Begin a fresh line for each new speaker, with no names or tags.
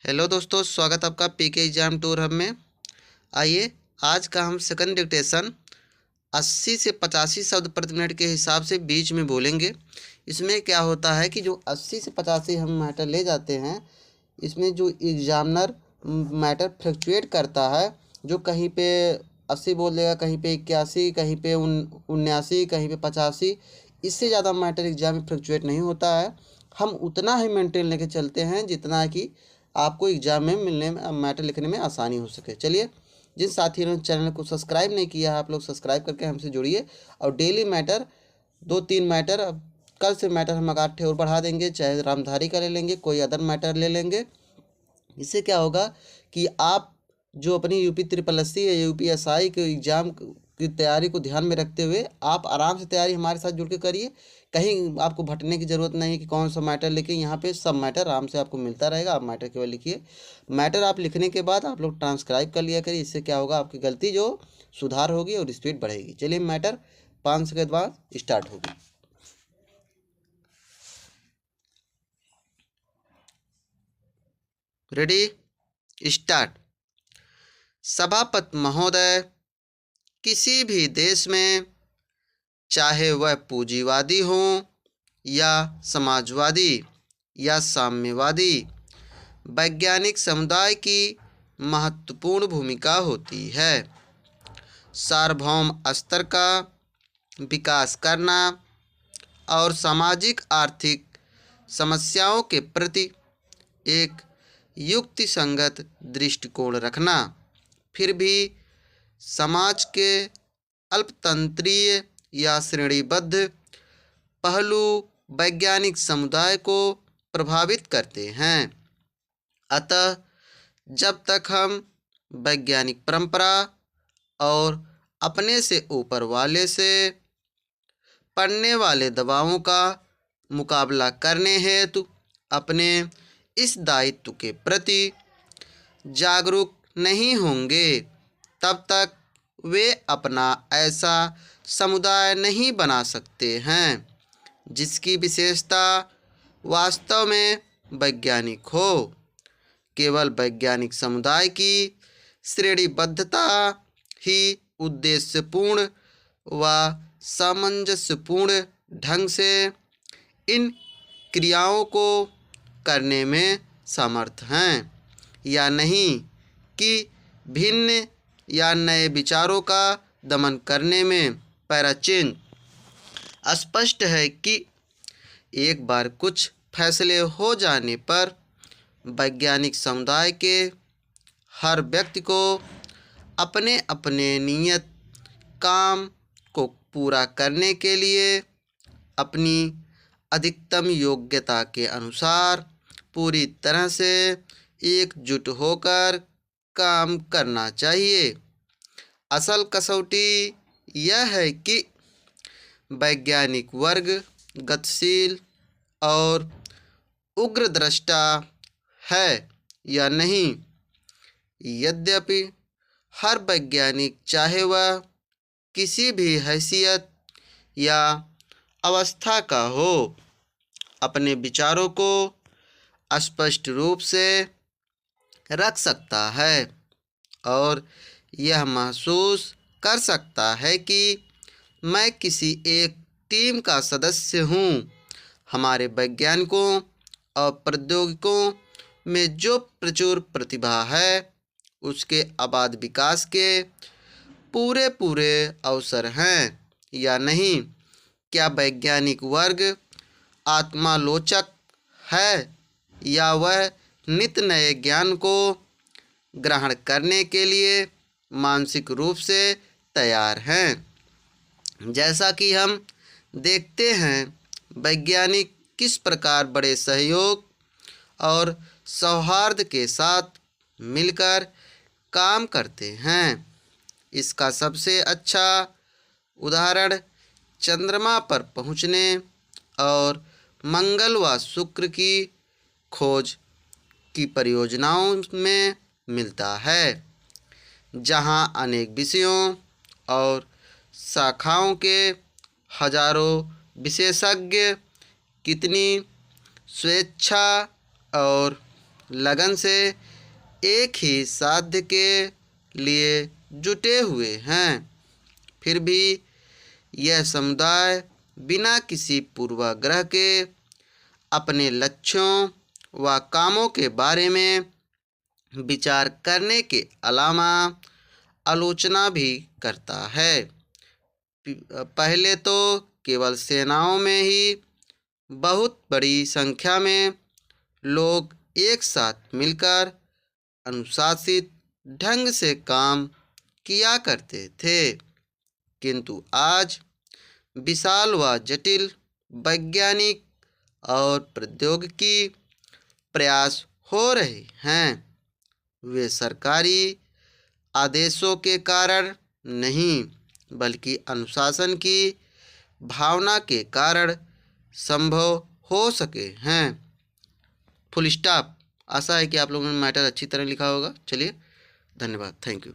Hello दोस्तों, स्वागत आपका पीके एग्जाम टूर हब में। आइए, आज का हम सेकंड डिक्टेशन 80 से 85 शब्द प्रति मिनट के हिसाब से बीच में बोलेंगे। इसमें क्या होता है कि जो 80 से 85 हम मैटर ले जाते हैं, इसमें जो एग्जामिनर मैटर फ्लक्चुएट करता है, जो कहीं पे 80 बोल देगा, कहीं पे 81, कहीं पे 79, कहीं पे 85। इससे ज़्यादा मैटर एग्जाम में फ्लक्चुएट नहीं होता है। हम उतना ही मेंटेन लेके चलते हैं जितना कि आपको एग्जाम में मिलने में मैटर लिखने में आसानी हो सके। चलिए, जिन साथियों ने चैनल को सब्सक्राइब नहीं किया है, आप लोग सब्सक्राइब करके हमसे जुड़िए और डेली मैटर 2-3 मैटर, अब कल से मैटर हम 8 और बढ़ा देंगे, चाहे रामधारी का ले लेंगे, कोई अदर मैटर ले लेंगे। इससे क्या होगा कि आप जो अपनी यूपी ट्रिपल एस सी या यूपी एस आई के एग्ज़ाम की तैयारी को ध्यान में रखते हुए आप आराम से तैयारी हमारे साथ जुड़ के करिए। कहीं आपको भटकने की ज़रूरत नहीं कि कौन सा मैटर लिखें, यहाँ पे सब मैटर आराम से आपको मिलता रहेगा। आप मैटर केवल लिखिए। मैटर आप लिखने के बाद आप लोग ट्रांसक्राइब कर लिया करिए। इससे क्या होगा, आपकी गलती जो सुधार होगी और स्पीड बढ़ेगी। चलिए, मैटर 5 सेकंड बाद स्टार्ट होगी। Ready, start. सभापति महोदय, किसी भी देश में, चाहे वह पूंजीवादी हो या समाजवादी या साम्यवादी, वैज्ञानिक समुदाय की महत्वपूर्ण भूमिका होती है। सार्वभौम स्तर का विकास करना और सामाजिक आर्थिक समस्याओं के प्रति एक युक्तिसंगत दृष्टिकोण रखना। फिर भी समाज के अल्पतंत्रीय या श्रेणीबद्ध पहलू वैज्ञानिक समुदाय को प्रभावित करते हैं। अतः जब तक हम वैज्ञानिक परंपरा और अपने से ऊपर वाले से पड़ने वाले दबावों का मुकाबला करने हेतु अपने इस दायित्व के प्रति जागरूक नहीं होंगे, तब तक वे अपना ऐसा समुदाय नहीं बना सकते हैं जिसकी विशेषता वास्तव में वैज्ञानिक हो। केवल वैज्ञानिक समुदाय की श्रेणीबद्धता ही उद्देश्यपूर्ण व सामंजस्यपूर्ण ढंग से इन क्रियाओं को करने में समर्थ हैं, या नहीं कि भिन्न या नए विचारों का दमन करने में। पैराचेन स्पष्ट है कि एक बार कुछ फैसले हो जाने पर वैज्ञानिक समुदाय के हर व्यक्ति को अपने अपने नियत काम को पूरा करने के लिए अपनी अधिकतम योग्यता के अनुसार पूरी तरह से एकजुट होकर काम करना चाहिए। असल कसौटी यह है कि वैज्ञानिक वर्ग गतिशील और उग्रदृष्टा है या नहीं। यद्यपि हर वैज्ञानिक, चाहे वह किसी भी हैसियत या अवस्था का हो, अपने विचारों को स्पष्ट रूप से रख सकता है और यह महसूस कर सकता है कि मैं किसी एक टीम का सदस्य हूँ। हमारे वैज्ञानिकों और प्रौद्योगिकों में जो प्रचुर प्रतिभा है, उसके आबाद विकास के पूरे पूरे अवसर हैं या नहीं। क्या वैज्ञानिक वर्ग आत्मालोचक है या वह नित्य नए ज्ञान को ग्रहण करने के लिए मानसिक रूप से तैयार हैं। जैसा कि हम देखते हैं, वैज्ञानिक किस प्रकार बड़े सहयोग और सौहार्द के साथ मिलकर काम करते हैं। इसका सबसे अच्छा उदाहरण चंद्रमा पर पहुंचने और मंगल व शुक्र की खोज की परियोजनाओं में मिलता है, जहां अनेक विषयों और शाखाओं के हजारों विशेषज्ञ कितनी स्वेच्छा और लगन से एक ही साध्य के लिए जुटे हुए हैं। फिर भी यह समुदाय बिना किसी पूर्वाग्रह के अपने लक्ष्यों व कामों के बारे में विचार करने के अलावा आलोचना भी करता है। पहले तो केवल सेनाओं में ही बहुत बड़ी संख्या में लोग एक साथ मिलकर अनुशासित ढंग से काम किया करते थे, किंतु आज विशाल व जटिल वैज्ञानिक और प्रौद्योगिकी प्रयास हो रहे हैं। वे सरकारी आदेशों के कारण नहीं, बल्कि अनुशासन की भावना के कारण संभव हो सके हैं। Full stop. आशा है कि आप लोगों ने मैटर अच्छी तरह लिखा होगा। चलिए, धन्यवाद, थैंक यू।